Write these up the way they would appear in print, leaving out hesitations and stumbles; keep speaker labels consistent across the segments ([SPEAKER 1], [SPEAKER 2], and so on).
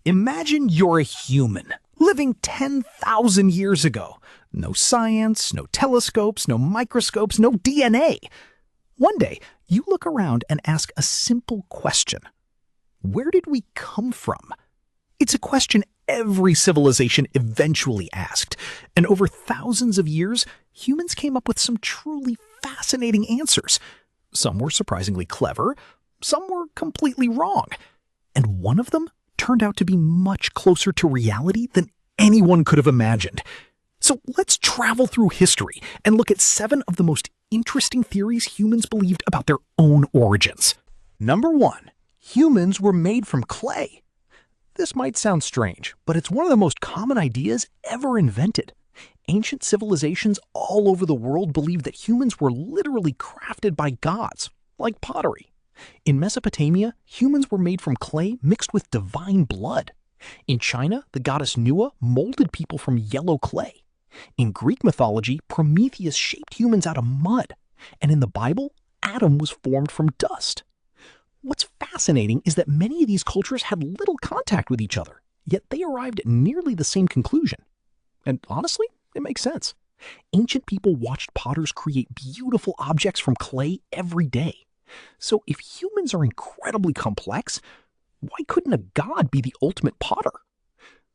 [SPEAKER 1] Imagine you're a human, living 10,000 years ago. No science, no telescopes, no microscopes, no DNA. One day, you look around and ask a simple question. Where did we come from? It's a question every civilization eventually asked, and over thousands of years, humans came up with some truly fascinating answers. Some were surprisingly clever, some were completely wrong, and one of them turned out to be much closer to reality than anyone could have imagined. So let's travel through history and look at 7 of the most interesting theories humans believed about their own origins. Number 1. Humans were made from clay. This might sound strange, but it's one of the most common ideas ever invented. Ancient civilizations all over the world believed that humans were literally crafted by gods, like pottery. In Mesopotamia, humans were made from clay mixed with divine blood. In China, the goddess Nua molded people from yellow clay. In Greek mythology, Prometheus shaped humans out of mud. And in the Bible, Adam was formed from dust. What's fascinating is that many of these cultures had little contact with each other, yet they arrived at nearly the same conclusion. And honestly, it makes sense. Ancient people watched potters create beautiful objects from clay every day. So if humans are incredibly complex, why couldn't a god be the ultimate potter?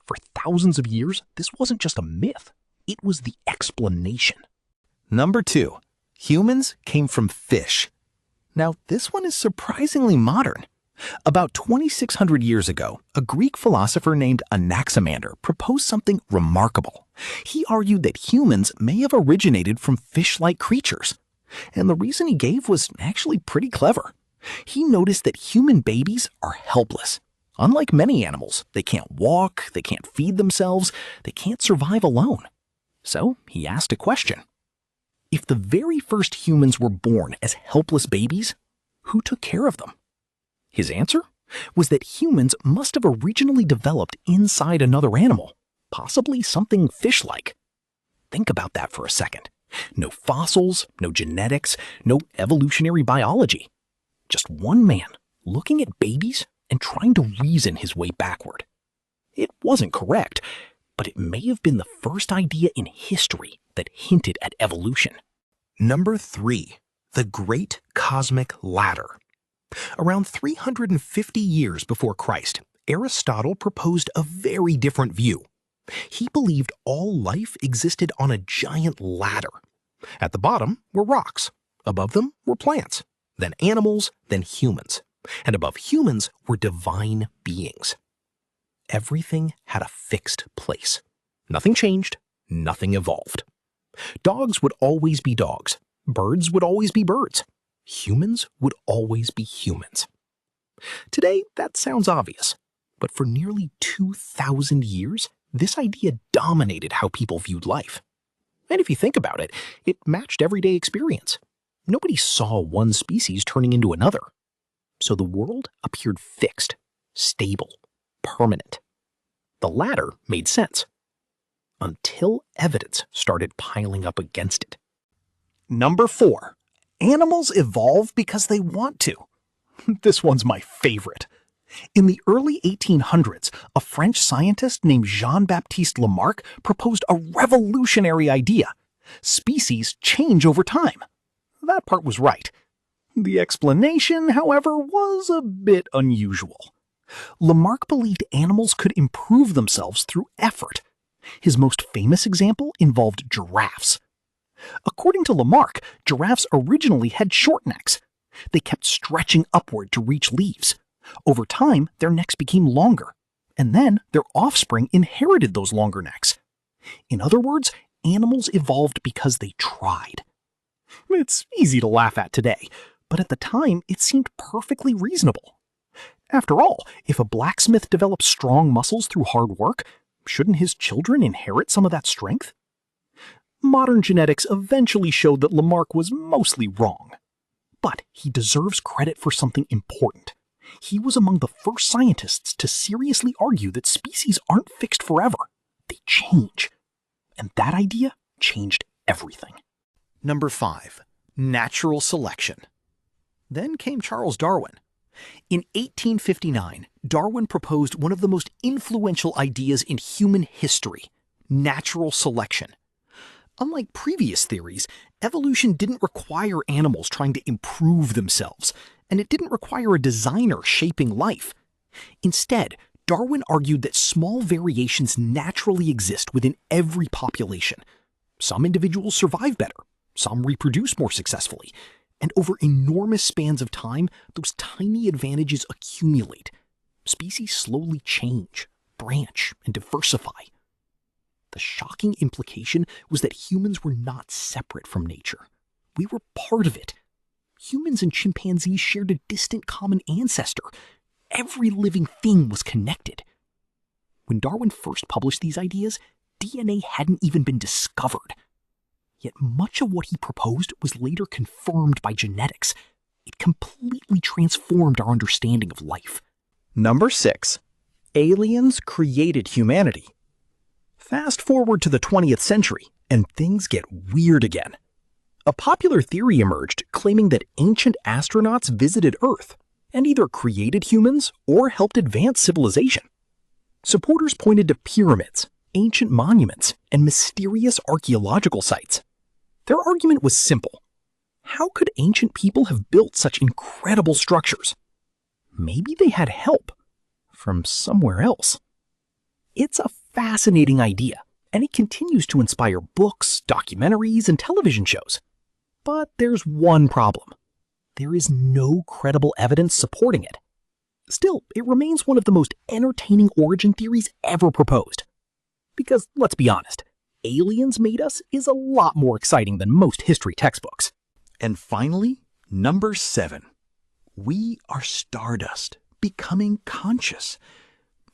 [SPEAKER 1] For thousands of years, this wasn't just a myth. It was the explanation. Number 2. Humans came from fish. Now, this one is surprisingly modern. About 2,600 years ago, a Greek philosopher named Anaximander proposed something remarkable. He argued that humans may have originated from fish-like creatures. And the reason he gave was actually pretty clever. He noticed that human babies are helpless. Unlike many animals, they can't walk, they can't feed themselves, they can't survive alone. So he asked a question. If the very first humans were born as helpless babies, who took care of them? His answer was that humans must have originally developed inside another animal, possibly something fish-like. Think about that for a second. No fossils, no genetics, no evolutionary biology. Just one man looking at babies and trying to reason his way backward. It wasn't correct, but it may have been the first idea in history that hinted at evolution. Number 3. The Great Cosmic Ladder. Around 350 years before Christ, Aristotle proposed a very different view. He believed all life existed on a giant ladder. At the bottom were rocks, above them were plants, then animals, then humans, and above humans were divine beings. Everything had a fixed place. Nothing changed, nothing evolved. Dogs would always be dogs, birds would always be birds, humans would always be humans. Today, that sounds obvious, but for nearly 2,000 years, this idea dominated how people viewed life. And if you think about it, it matched everyday experience. Nobody saw one species turning into another. So the world appeared fixed, stable, permanent. The latter made sense, until evidence started piling up against it. Number 4. Animals evolve because they want to. This one's my favorite. In the early 1800s, a French scientist named Jean-Baptiste Lamarck proposed a revolutionary idea. Species change over time. That part was right. The explanation, however, was a bit unusual. Lamarck believed animals could improve themselves through effort. His most famous example involved giraffes. According to Lamarck, giraffes originally had short necks. They kept stretching upward to reach leaves. Over time, their necks became longer, and then their offspring inherited those longer necks. In other words, animals evolved because they tried. It's easy to laugh at today, but at the time it seemed perfectly reasonable. After all, if a blacksmith develops strong muscles through hard work, shouldn't his children inherit some of that strength? Modern genetics eventually showed that Lamarck was mostly wrong. But he deserves credit for something important. He was among the first scientists to seriously argue that species aren't fixed forever. They change. And that idea changed everything. Number 5. Natural selection. Then came Charles Darwin. In 1859, Darwin proposed one of the most influential ideas in human history: natural selection. Unlike previous theories, evolution didn't require animals trying to improve themselves, and it didn't require a designer shaping life. Instead, Darwin argued that small variations naturally exist within every population. Some individuals survive better, some reproduce more successfully, and over enormous spans of time, those tiny advantages accumulate. Species slowly change, branch, and diversify. The shocking implication was that humans were not separate from nature. We were part of it. Humans and chimpanzees shared a distant common ancestor. Every living thing was connected. When Darwin first published these ideas, DNA hadn't even been discovered. Yet much of what he proposed was later confirmed by genetics. It completely transformed our understanding of life.
[SPEAKER 2] Number 6. Aliens created humanity. Fast forward to the 20th century, and things get weird again. A popular theory emerged claiming that ancient astronauts visited Earth and either created humans or helped advance civilization. Supporters pointed to pyramids, ancient monuments, and mysterious archaeological sites. Their argument was simple. How could ancient people have built such incredible structures? Maybe they had help from somewhere else. It's a fascinating idea, and it continues to inspire books, documentaries, and television shows. But there's one problem. There is no credible evidence supporting it. Still, it remains one of the most entertaining origin theories ever proposed. Because, let's be honest, aliens made us is a lot more exciting than most history textbooks.
[SPEAKER 1] And finally, number 7. We are stardust, becoming conscious.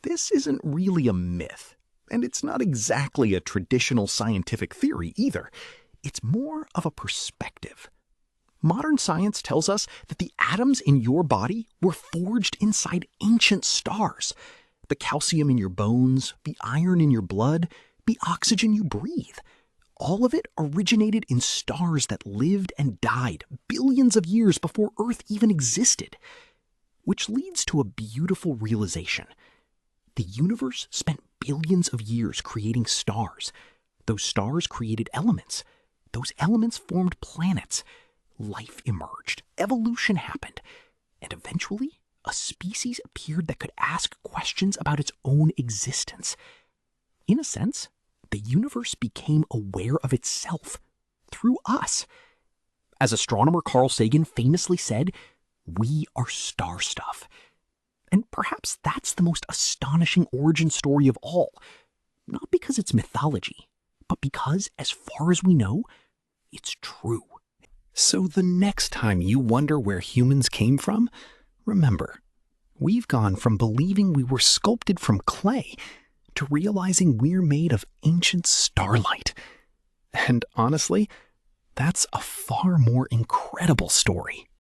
[SPEAKER 1] This isn't really a myth, and it's not exactly a traditional scientific theory either. It's more of a perspective. Modern science tells us that the atoms in your body were forged inside ancient stars. The calcium in your bones, the iron in your blood, the oxygen you breathe. All of it originated in stars that lived and died billions of years before Earth even existed. Which leads to a beautiful realization. The universe spent billions of years creating stars. Those stars created elements. Those elements formed planets. Life emerged. Evolution happened. And eventually, a species appeared that could ask questions about its own existence. In a sense, the universe became aware of itself through us. As astronomer Carl Sagan famously said, "We are star stuff." And perhaps that's the most astonishing origin story of all. Not because it's mythology, but because, as far as we know, it's true. So the next time you wonder where humans came from, remember, we've gone from believing we were sculpted from clay to realizing we're made of ancient starlight. And honestly, that's a far more incredible story